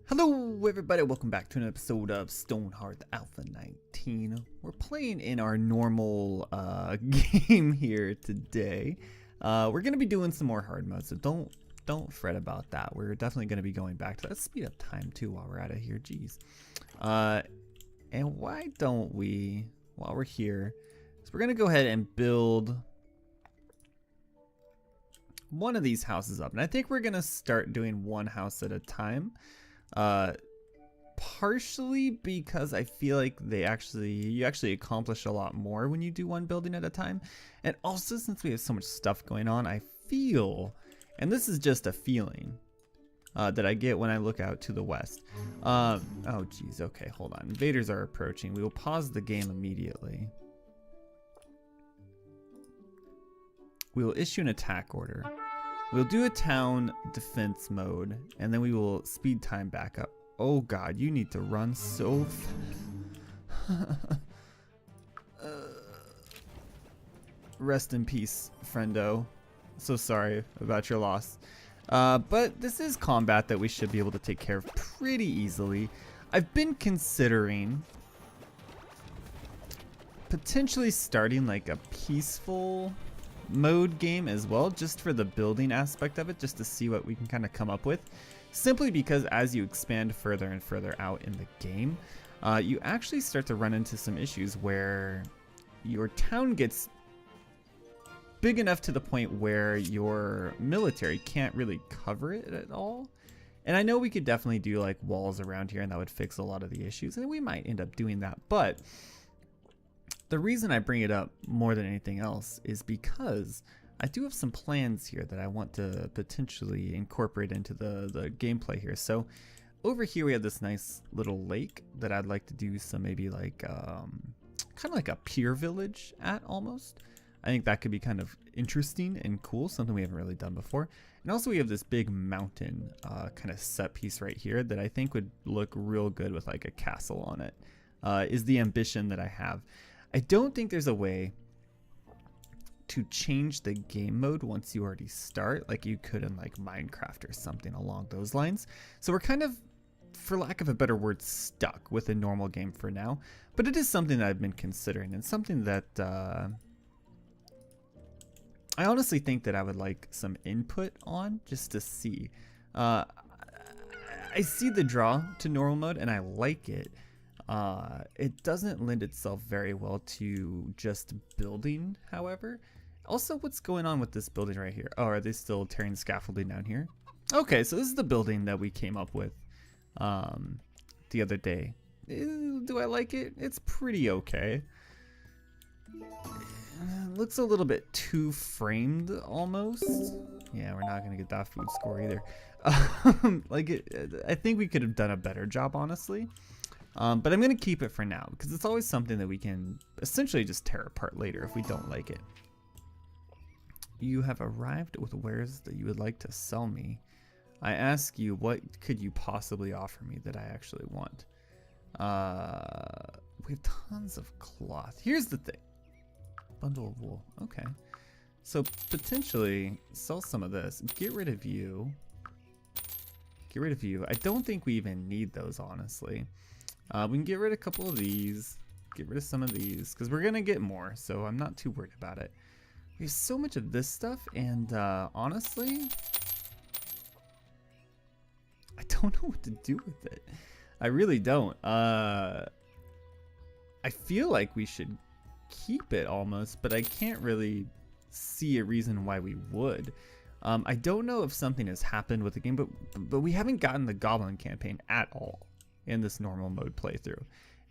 Hello everybody, welcome back to an episode of Stonehearth Alpha 19. We're playing in our normal game here today. We're going to be doing some more hard modes, so don't fret about that. We're definitely going to be going back to that. Let's speed up time too while we're out of here, geez. And why don't we, while we're here, so we're going to go ahead and build one of these houses up. And I think we're going to start doing one house at a time. Partially because I feel like you actually accomplish a lot more when you do one building at a time, and also since we have so much stuff going on, I feel, and this is just a feeling that I get when I look out to the west. Oh geez, okay, hold on. Invaders are approaching. We will pause the game immediately. We will issue an attack order. We'll do a town defense mode, and then we will speed time back up. Oh god, you need to run so fast. Rest in peace, friendo. So sorry about your loss. But this is combat that we should be able to take care of pretty easily. I've been considering potentially starting like a peaceful mode game as well, just for the building aspect of it, just to see what we can kind of come up with, simply because as you expand further and further out in the game, you actually start to run into some issues where your town gets big enough to the point where your military can't really cover it at all. And I know we could definitely do like walls around here, and that would fix a lot of the issues, and we might end up doing that. But the reason I bring it up more than anything else is because I do have some plans here that I want to potentially incorporate into the gameplay here. So over here we have this nice little lake that I'd like to do some maybe like kind of like a pier village at almost. I think that could be kind of interesting and cool, something we haven't really done before. And also we have this big mountain kind of set piece right here that I think would look real good with like a castle on it, is the ambition that I have. I don't think there's a way to change the game mode once you already start, like you could in like Minecraft or something along those lines. So we're kind of, for lack of a better word, stuck with a normal game for now. But it is something that I've been considering, and something that I honestly think that I would like some input on, just to see. I see the draw to normal mode and I like it. It doesn't lend itself very well to just building, however. Also, what's going on with this building right here? Oh, are they still tearing scaffolding down here? Okay, so this is the building that we came up with the other day. Do I like it? It's pretty okay. Looks a little bit too framed almost. Yeah, we're not gonna get that food score either. I think we could have done a better job, honestly. But I'm going to keep it for now, because it's always something that we can essentially just tear apart later if we don't like it. You have arrived with wares that you would like to sell me. I ask you, what could you possibly offer me that I actually want? We have tons of cloth. Here's the thing. Bundle of wool. Okay. So potentially sell some of this. Get rid of you. Get rid of you. I don't think we even need those, honestly. We can get rid of a couple of these, get rid of some of these, because we're going to get more, so I'm not too worried about it. We have so much of this stuff, and honestly, I don't know what to do with it. I really don't. I feel like we should keep it almost, but I can't really see a reason why we would. I don't know if something has happened with the game, but we haven't gotten the Goblin campaign at all in this normal mode playthrough,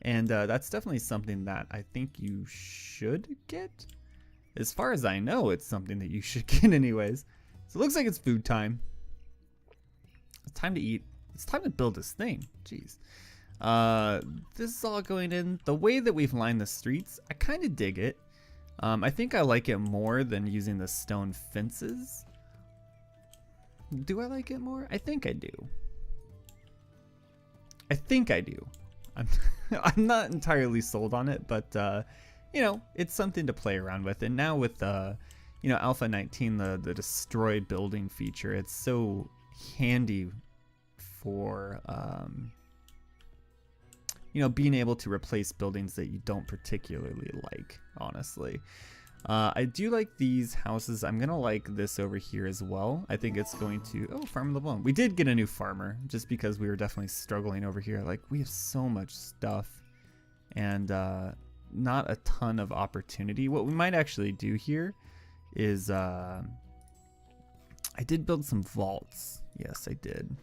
and that's definitely something that I think you should get. As far as I know, it's something that you should get anyways. So it looks like it's food time. It's time to eat. It's time to build this thing. Jeez. This is all going in. The way that we've lined the streets, I kind of dig it. I think I like it more than using the stone fences. Do I like it more? I think I do. I think I do. I'm not entirely sold on it, but you know, it's something to play around with. And now with you know, Alpha 19, the destroy building feature, it's so handy for you know, being able to replace buildings that you don't particularly like, honestly. I do like these houses. I'm gonna like this over here as well. I think it's going to, oh, farm level 1. We did get a new farmer just because we were definitely struggling over here. Like, we have so much stuff and not a ton of opportunity. What we might actually do here is I did build some vaults. Yes, I did.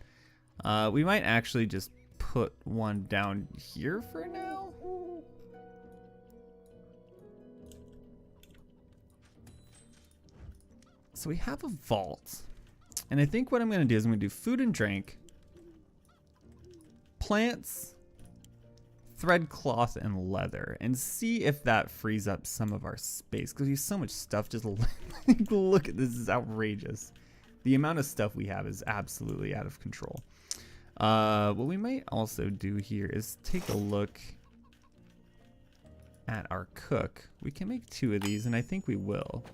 We might actually just put one down here for now. So we have a vault, and I think what I'm going to do is I'm going to do food and drink, plants, thread cloth, and leather, and see if that frees up some of our space, because we have so much stuff. Just look at this. This is outrageous. The amount of stuff we have is absolutely out of control. What we might also do here is take a look at our cook. We can make 2 of these, and I think we will,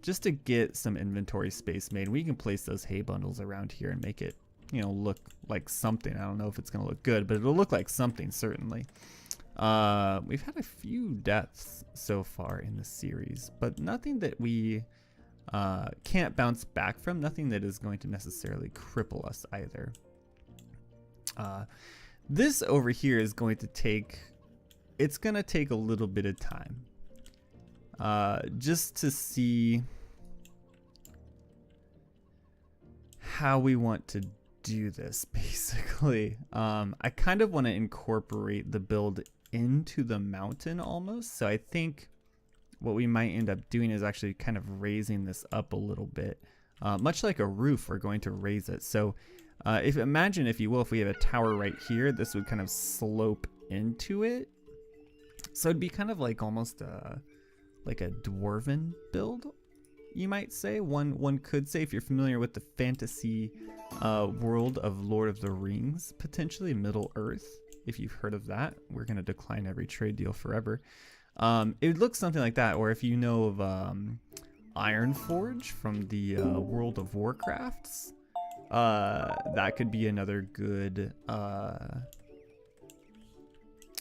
just to get some inventory space made. We can place those hay bundles around here and make it, you know, look like something. I don't know if it's gonna look good, but it'll look like something, certainly. We've had a few deaths so far in the series, but nothing that we can't bounce back from, nothing that is going to necessarily cripple us either. This over here is going to take, it's gonna take a little bit of time. Just to see how we want to do this, basically. I kind of want to incorporate the build into the mountain almost. So I think what we might end up doing is actually kind of raising this up a little bit. Much like a roof, we're going to raise it. So imagine, if you will, if we have a tower right here, this would kind of slope into it. So it'd be kind of like almost like a dwarven build, you might say. One could say, if you're familiar with the fantasy world of Lord of the Rings, potentially Middle Earth, if you've heard of that. We're going to decline every trade deal forever. It would look something like that, or if you know of Ironforge from the World of Warcrafts, that could be another good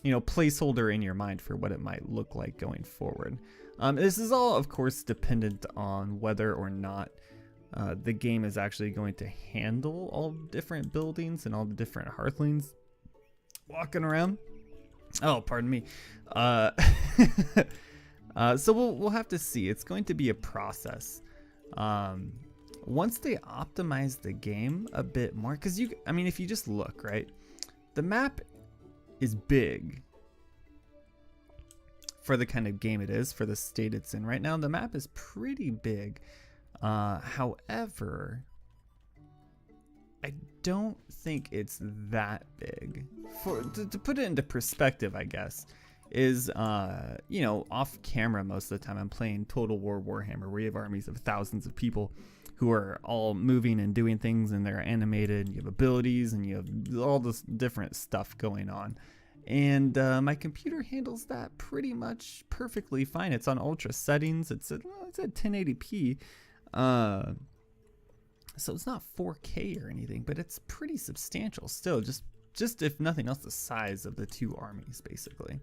you know, placeholder in your mind for what it might look like going forward. This is all, of course, dependent on whether or not the game is actually going to handle all different buildings and all the different hearthlings walking around. Oh, pardon me. So we'll have to see. It's going to be a process. Once they optimize the game a bit more, because I mean, if you just look, right, the map is big for the kind of game it is, for the state it's in right now. The map is pretty big. However, I don't think it's that big. To put it into perspective, I guess, is you know, off camera most of the time I'm playing Total War Warhammer, where you have armies of thousands of people who are all moving and doing things, and they're animated, and you have abilities, and you have all this different stuff going on. And my computer handles that pretty much perfectly fine. It's on ultra settings. It's at 1080p. So it's not 4K or anything, but it's pretty substantial still. Just if nothing else, the size of the two armies, basically.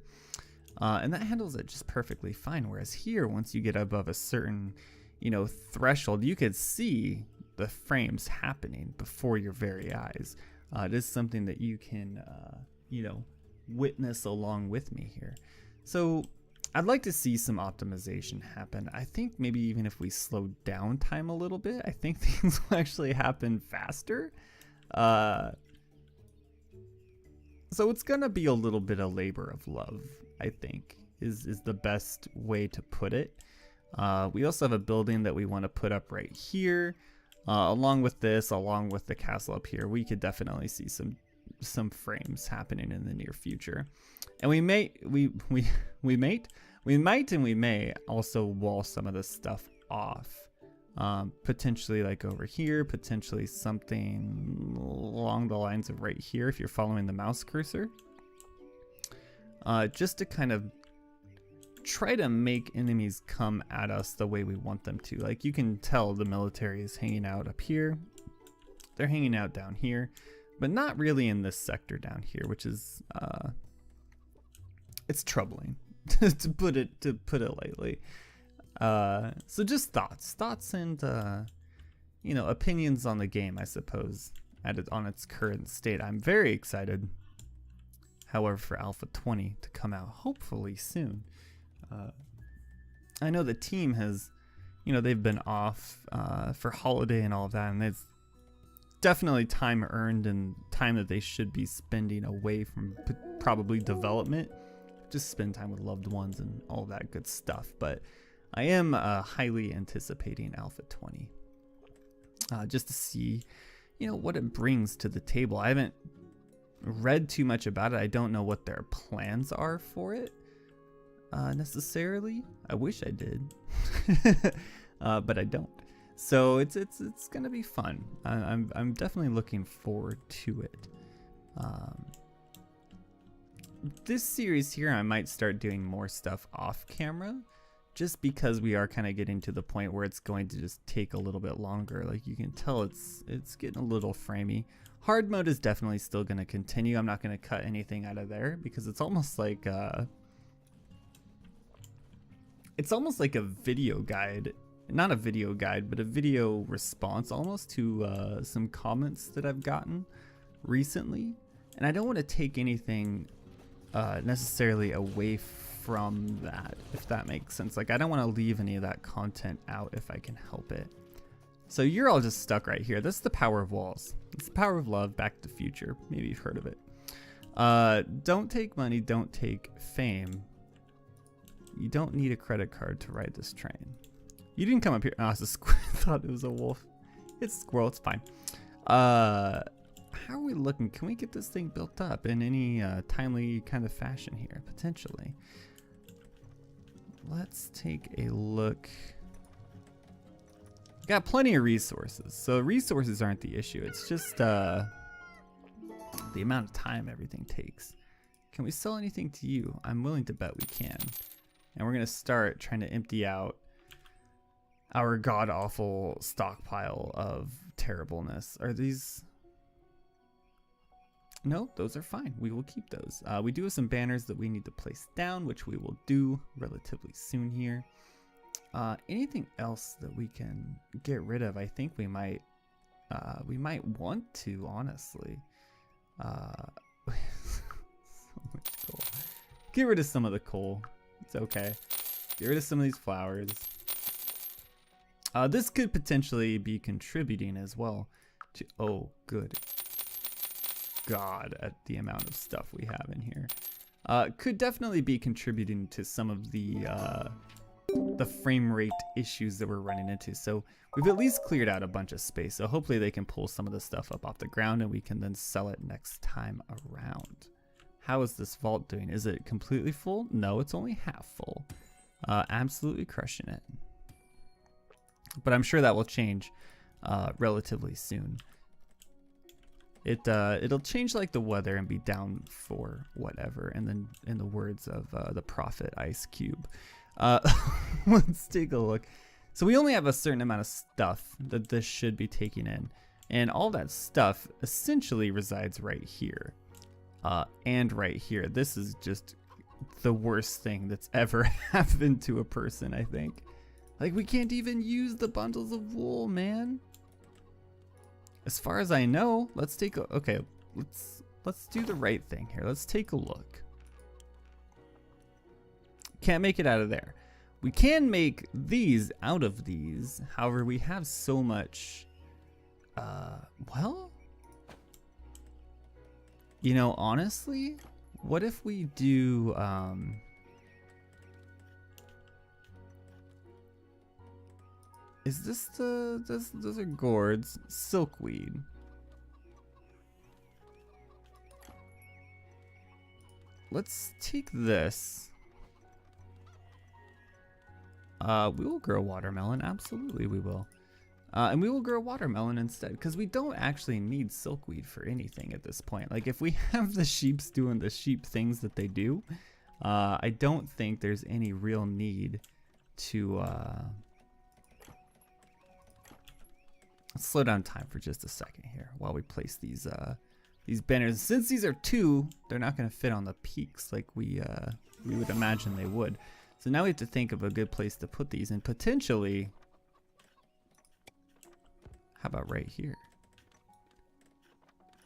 And that handles it just perfectly fine. Whereas here, once you get above a certain, you know, threshold, you could see the frames happening before your very eyes. It is something that you can, you know, witness along with me here. So I'd like to see some optimization happen. I think maybe even if we slow down time a little bit, I think things will actually happen faster. So it's gonna be a little bit of labor of love, I think, is the best way to put it. We also have a building that we want to put up right here. Along with this, along with the castle up here, we could definitely see some frames happening in the near future. And we might and we may also wall some of this stuff off. Potentially like over here, potentially something along the lines of right here if you're following the mouse cursor. Just to kind of try to make enemies come at us the way we want them to. Like, you can tell the military is hanging out up here. They're hanging out down here. but not really in this sector down here, which is it's troubling to put it lightly. So just thoughts and you know, opinions on the game, I suppose, on its current state. I'm very excited, however, for Alpha 20 to come out hopefully soon. I know the team has, you know, they've been off for holiday and all of that, and it's definitely time earned and time that they should be spending away from probably development. Just spend time with loved ones and all that good stuff. But I am highly anticipating Alpha 20, just to see, you know, what it brings to the table. I haven't read too much about it. I don't know what their plans are for it necessarily. I wish I did, but I don't. So it's gonna be fun. I'm definitely looking forward to it. This series here, I might start doing more stuff off camera, just because we are kind of getting to the point where it's going to just take a little bit longer. Like you can tell, it's getting a little framey. Hard mode is definitely still going to continue. I'm not going to cut anything out of there because it's almost like a video guide. Not a video guide, but a video response almost to some comments that I've gotten recently. And I don't want to take anything necessarily away from that, if that makes sense. Like, I don't want to leave any of that content out if I can help it. So you're all just stuck right here. This is the power of walls. It's the power of love, Back to the Future. Maybe you've heard of it. Don't take money, don't take fame. You don't need a credit card to ride this train. You didn't come up here. Oh, it's a squirrel. I thought it was a wolf. It's a squirrel. It's fine. How are we looking? Can we get this thing built up in any timely kind of fashion here? Potentially. Let's take a look. Got plenty of resources. So resources aren't the issue. It's just the amount of time everything takes. Can we sell anything to you? I'm willing to bet we can. And we're going to start trying to empty out our god-awful stockpile of terribleness. Are these... No, those are fine. We will keep those. We do have some banners that we need to place down, which we will do relatively soon here. Anything else that we can get rid of? I think we might want to, honestly. So much coal. Get rid of some of the coal. It's okay. Get rid of some of these flowers. This could potentially be contributing as well to, oh, good God, at the amount of stuff we have in here. Could definitely be contributing to some of the frame rate issues that we're running into. So we've at least cleared out a bunch of space. So hopefully they can pull some of the stuff up off the ground and we can then sell it next time around. How is this vault doing? Is it completely full? No, it's only half full. Absolutely crushing it. But I'm sure that will change relatively soon. It'll change like the weather and be down for whatever. And then in the words of the prophet Ice Cube, let's take a look. So we only have a certain amount of stuff that this should be taking in. And all that stuff essentially resides right here. And right here. This is just the worst thing that's ever happened to a person, I think. Like, we can't even use the bundles of wool, man. As far as I know, let's take a, okay, let's do the right thing here. Let's take a look. Can't make it out of there. We can make these out of these. However, we have so much, well, you know, honestly, what if we do, is this the, those are gourds, silkweed. Let's take this. We will grow watermelon, absolutely we will. And we will grow watermelon instead, because we don't actually need silkweed for anything at this point. Like, if we have the sheeps doing the sheep things that they do, I don't think there's any real need to, let's slow down time for just a second here while we place these these banners. Since these are 2, they're not going to fit on the peaks like we would imagine they would. So now we have to think of a good place to put these, and potentially, how about right here?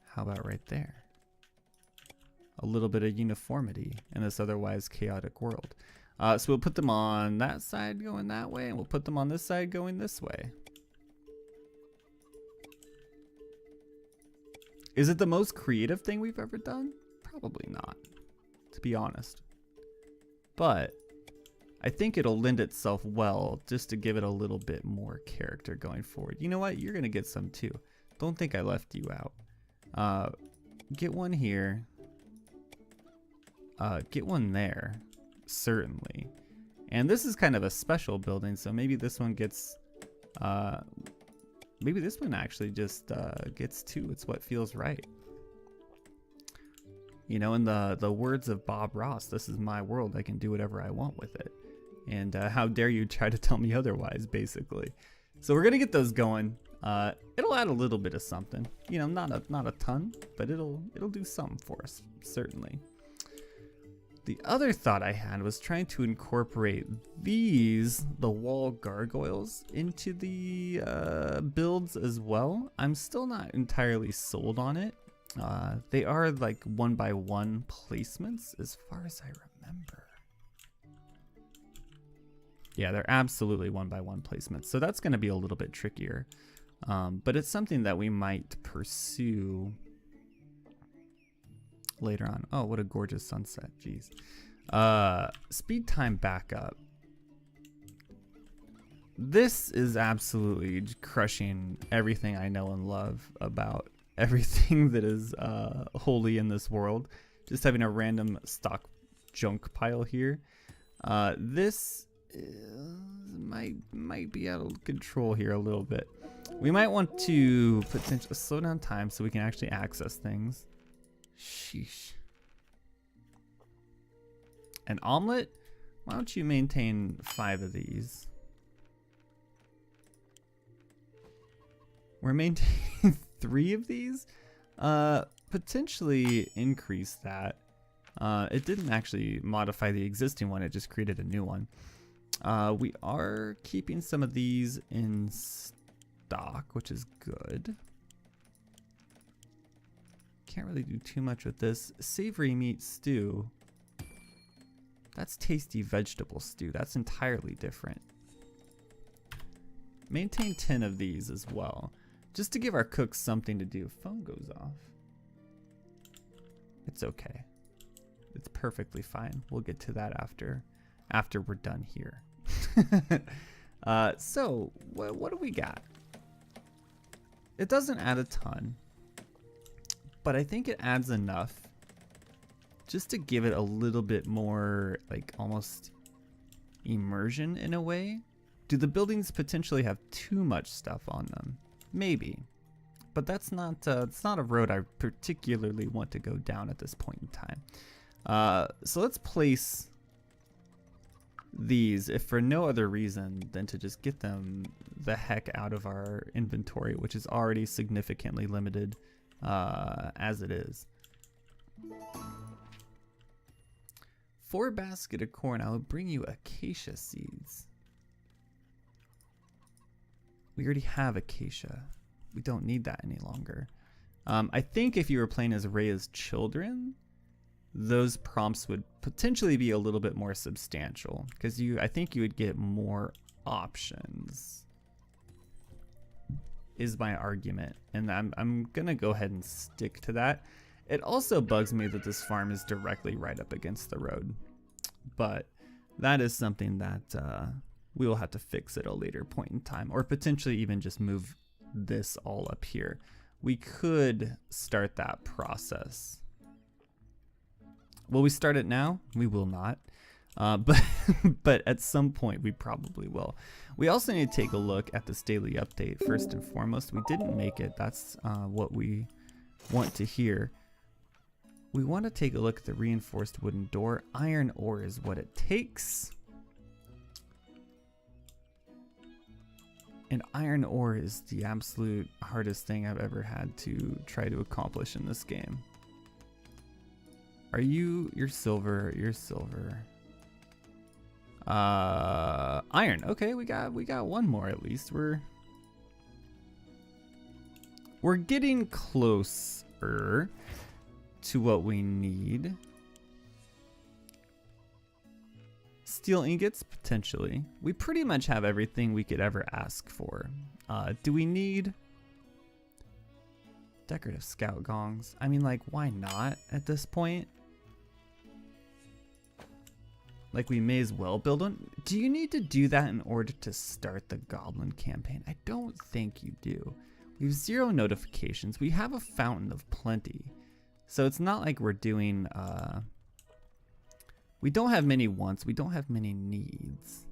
How about right there? A little bit of uniformity in this otherwise chaotic world. So we'll put them on that side going that way, and we'll put them on this side going this way. Is it the most creative thing we've ever done? Probably not, to be honest. But I think it'll lend itself well just to give it a little bit more character going forward. You know what? You're going to get some too. Don't think I left you out. Get one here. Get one there. Certainly. And this is kind of a special building, so maybe this one gets... maybe this one actually just gets 2. It's what feels right. You know, in the words of Bob Ross, this is my world. I can do whatever I want with it. And how dare you try to tell me otherwise, basically. So we're gonna get those going. It'll add a little bit of something. You know, not a ton, but it'll do something for us, certainly. The other thought I had was trying to incorporate the wall gargoyles, into the builds as well. I'm still not entirely sold on it. They are like 1x1 placements as far as I remember. Yeah, they're absolutely 1x1 placements. So that's going to be a little bit trickier. But it's something that we might pursue later on. Oh, what a gorgeous sunset. Jeez. Speed time backup. This is absolutely crushing everything I know and love about everything that is holy in this world. Just having a random stock junk pile here. This might be out of control here a little bit. We might want to potentially slow down time so we can actually access things. Sheesh. An omelet? Why don't you maintain 5 of these? We're maintaining 3 of these? Potentially increase that. It didn't actually modify the existing one, it just created a new one. We are keeping some of these in stock, which is good. Can't really do too much with this. Savory meat stew. That's tasty vegetable stew. That's entirely different. Maintain 10 of these as well, just to give our cooks something to do. Phone goes off. It's okay. It's perfectly fine. We'll get to that after we're done here. So what do we got? It doesn't add a ton, but I think it adds enough just to give it a little bit more, like, almost immersion in a way. Do the buildings potentially have too much stuff on them? Maybe, but that's not it's not a road I particularly want to go down at this point in time. So let's place these, if for no other reason than to just get them the heck out of our inventory, which is already significantly limited as it is. 4 basket of corn. I will bring you acacia seeds. We already have acacia. We don't need that any longer. I think if you were playing as Rhea's children, those prompts would potentially be a little bit more substantial, because I think you would get more options, is my argument, and I'm gonna go ahead and stick to that. It also bugs me that this farm is directly right up against the road, but that is something that we will have to fix at a later point in time, or potentially even just move this all up here. We could start that process. Will we start it now? We will not. But at some point we probably will. We also need to take a look at this daily update first and foremost. We didn't make it. That's what we want to hear. We want to take a look at the reinforced wooden door. Iron ore is what it takes. And iron ore is the absolute hardest thing I've ever had to try to accomplish in this game. You're silver, you're silver. Iron, okay, we got one more at least. We're getting closer to what we need. Steel ingots, potentially. We pretty much have everything we could ever ask for. Do we need decorative scout gongs? I mean, like, why not at this point? Like, we may as well build one. Do you need to do that in order to start the goblin campaign? I don't think you do. We have 0 notifications. We have a fountain of plenty. So it's not like we're doing, we don't have many wants. We don't have many needs.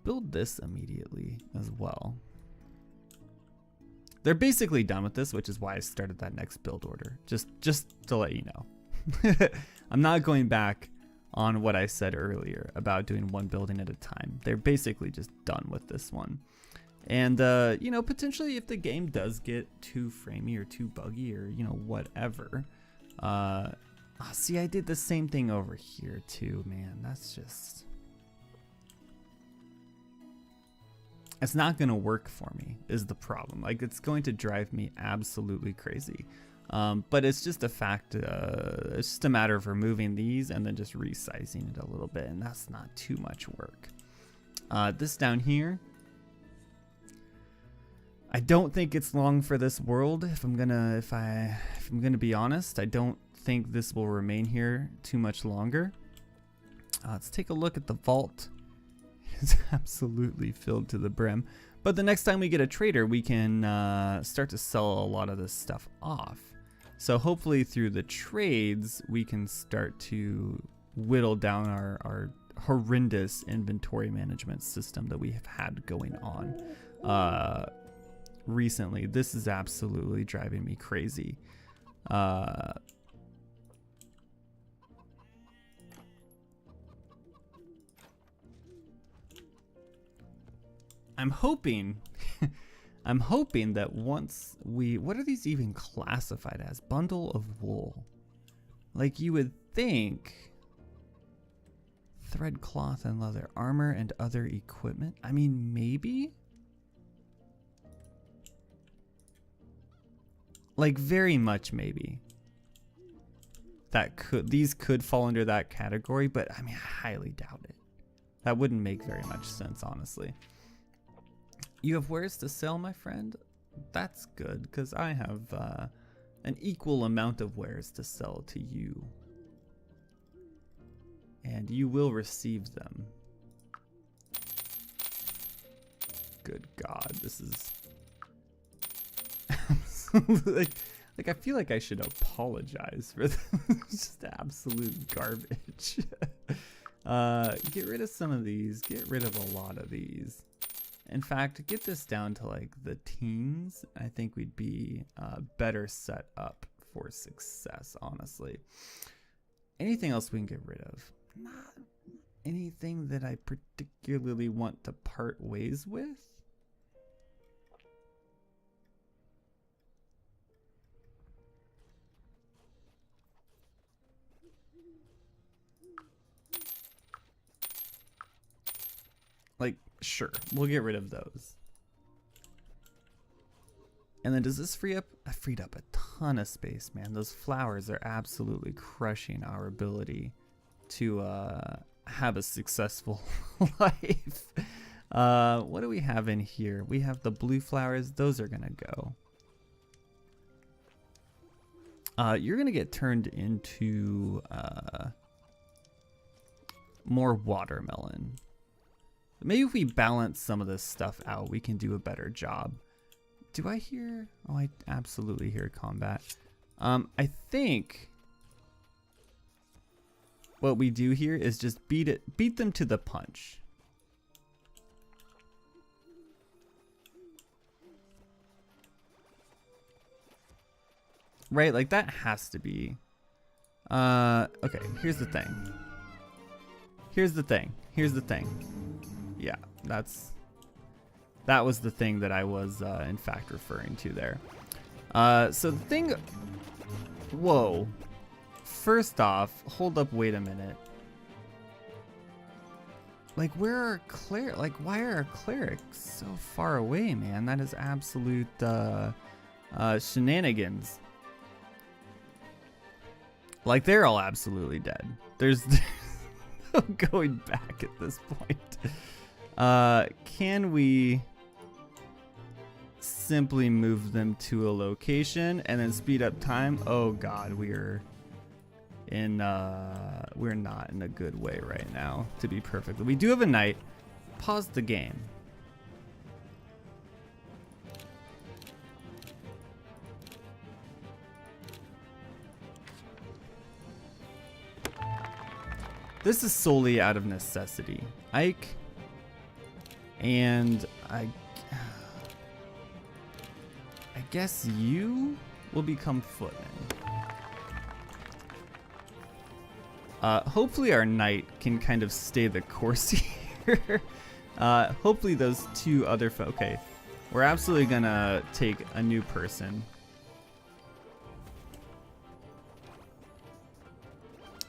Build this immediately as well. They're basically done with this, which is why I started that next build order. Just to let you know. I'm not going back on what I said earlier about doing one building at a time. They're basically just done with this one. And, you know, potentially if the game does get too framey or too buggy or, you know, whatever. See, I did the same thing over here too, man. That's just... It's not going to work for me is the problem. Like, it's going to drive me absolutely crazy. But it's just a fact, it's just a matter of removing these and then just resizing it a little bit, and that's not too much work. This down here, I don't think it's long for this world. If I'm gonna be honest, I don't think this will remain here too much longer. Let's take a look at the vault. It's absolutely filled to the brim. But the next time we get a trader, we can start to sell a lot of this stuff off. So hopefully through the trades, we can start to whittle down our horrendous inventory management system that we have had going on recently. This is absolutely driving me crazy. I'm hoping that once what are these even classified as? Bundle of wool. Like, you would think thread, cloth, and leather, armor, and other equipment. I mean, maybe? Like, very much maybe. These could fall under that category, but I mean, I highly doubt it. That wouldn't make very much sense, honestly. You have wares to sell, my friend? That's good, because I have an equal amount of wares to sell to you. And you will receive them. Good God, this is... like I feel like I should apologize for this. Just absolute garbage. Get rid of some of these. Get rid of a lot of these. In fact, get this down to like the teens. I think we'd be better set up for success, honestly. Anything else we can get rid of? Not anything that I particularly want to part ways with. Like, sure, we'll get rid of those. And then does this free up? I freed up a ton of space, man. Those flowers are absolutely crushing our ability to have a successful life. What do we have in here? We have the blue flowers. Those are gonna go. You're gonna get turned into more watermelon. Maybe if we balance some of this stuff out, we can do a better job. Do I hear? Oh, I absolutely hear combat. I think what we do here is just beat them to the punch. Right, like that has to be. Okay, here's the thing. Here's the thing. Yeah, that's That was the thing that I was in fact referring to there. So the thing, whoa. First off, hold up, wait a minute. Like, where are why are our clerics so far away, man? That is absolute shenanigans. Like, they're all absolutely dead. There's no going back at this point. Can we simply move them to a location and then speed up time? Oh God, we're not in a good way right now, to be perfect. We do have a knight. Pause the game. This is solely out of necessity. Ike and I guess you will become footman. Hopefully our knight can kind of stay the course here. Hopefully those two other okay, we're absolutely gonna take a new person.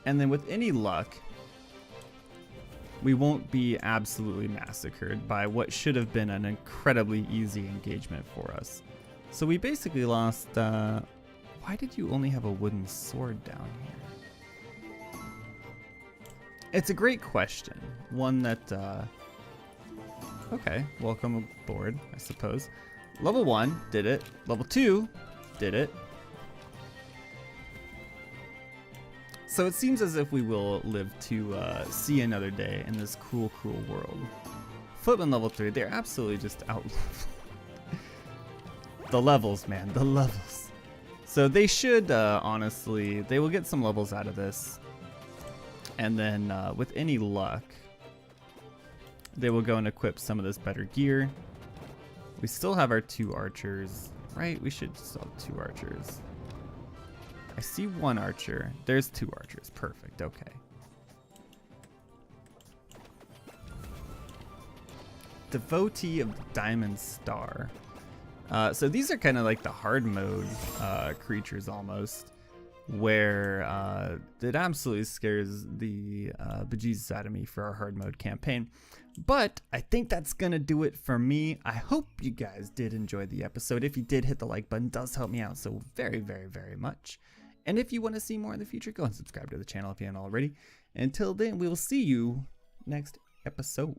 And then with any luck, we won't be absolutely massacred by what should have been an incredibly easy engagement for us. So we basically lost, why did you only have a wooden sword down here? It's a great question. One that, okay, welcome aboard, I suppose. Level 1, did it. Level 2, did it. So it seems as if we will live to see another day in this cruel, cruel world. Footman level 3, they're absolutely just out. The levels, man, the levels. So they should, honestly, they will get some levels out of this. And then with any luck, they will go and equip some of this better gear. We still have our 2 archers, right? We should still have 2 archers. I see 1 archer. There's 2 archers. Perfect. Okay. Devotee of the Diamond Star. So these are kind of like the hard mode creatures almost, where it absolutely scares the bejesus out of me for our hard mode campaign. But I think that's gonna do it for me. I hope you guys did enjoy the episode. If you did, hit the like button. It does help me out so very, very, very much. And if you want to see more in the future, go and subscribe to the channel if you haven't already. Until then, we will see you next episode.